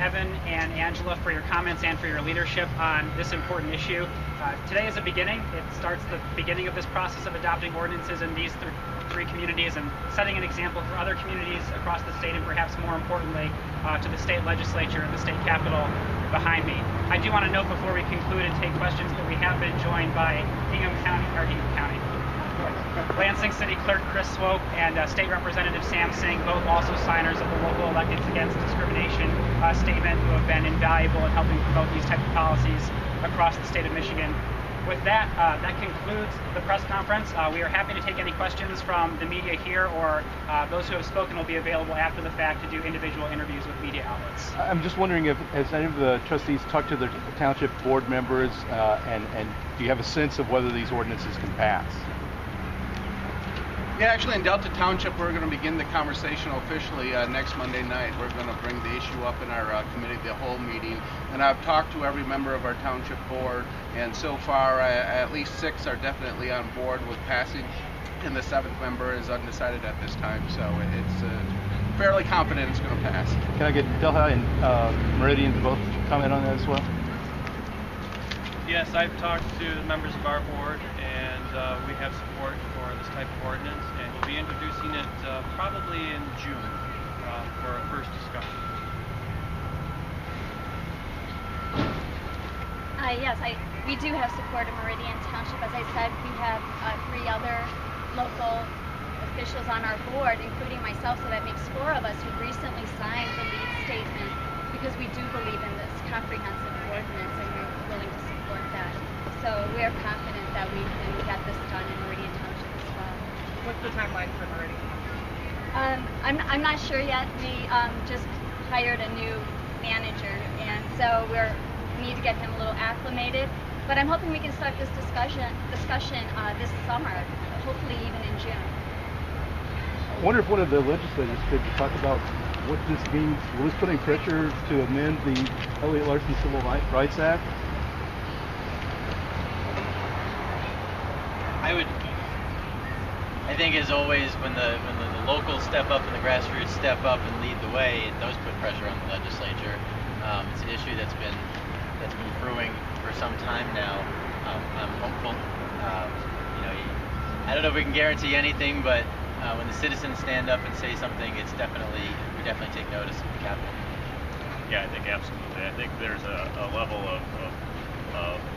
Evan and Angela for your comments and for your leadership on this important issue. Today is a beginning. It starts the beginning of this process of adopting ordinances in these three communities and setting an example for other communities across the state, and perhaps more importantly to the state legislature and the state capitol behind me. I do want to note before we conclude and take questions that we have been joined by Lansing City Clerk Chris Swope and State Representative Sam Singh, both also signers of the local Elected Against Discrimination statement, who have been invaluable in helping promote these type of policies across the state of Michigan. With that, that concludes the press conference. We are happy to take any questions from the media here, or those who have spoken will be available after the fact to do individual interviews with media outlets. I'm just wondering if has any of the trustees talked to the township board members, and do you have a sense of whether these ordinances can pass? Yeah, actually in Delta Township, we're going to begin the conversation officially next Monday night. We're going to bring the issue up in our committee, the whole meeting. And I've talked to every member of our township board, and so far at least 6 are definitely on board with passing, and the 7th member is undecided at this time. So it's fairly confident it's going to pass. Can I get Delhi and Meridian to both comment on that as well? Yes, I've talked to the members of our board, and we have support for this type of ordinance, and we'll be introducing it probably in June for a first discussion. Yes, we do have support in Meridian Township. As I said, we have 3 other local officials on our board, including myself, so that makes 4 of us who recently signed the lead statement, because we do believe in this comprehensive ordinance and we're willing to support that. So we are confident that we can get this done in Meridian Township as well. What's the timeline for Meridian? I'm not sure yet. We just hired a new manager, and so we need to get him a little acclimated. But I'm hoping we can start this discussion this summer, hopefully even in June. I wonder if one of the legislators could talk about what this means. Will this put any pressure to amend the Elliott Larson Civil Rights Act? I think as always, when the locals step up and the grassroots step up and lead the way, it does put pressure on the legislature. It's an issue that's been brewing for some time now. I'm hopeful. I don't know if we can guarantee anything, but when the citizens stand up and say something, we definitely take notice of the Capitol. Yeah, I think absolutely. I think there's a level of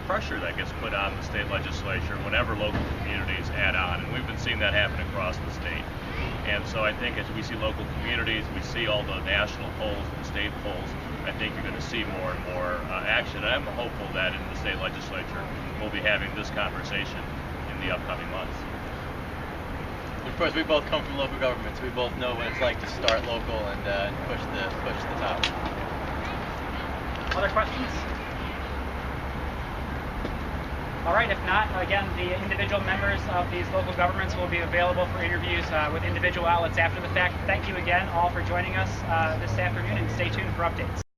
pressure that gets put on the state legislature whenever local communities add on, and we've been seeing that happen across the state. And so I think as we see local communities, we see all the national polls and state polls, I think you're going to see more and more action. And I'm hopeful that in the state legislature we'll be having this conversation in the upcoming months. Of course, we both come from local government, so we both know what it's like to start local and push the top. Other questions? All right, if not, again, the individual members of these local governments will be available for interviews with individual outlets after the fact. Thank you again all for joining us this afternoon, and stay tuned for updates.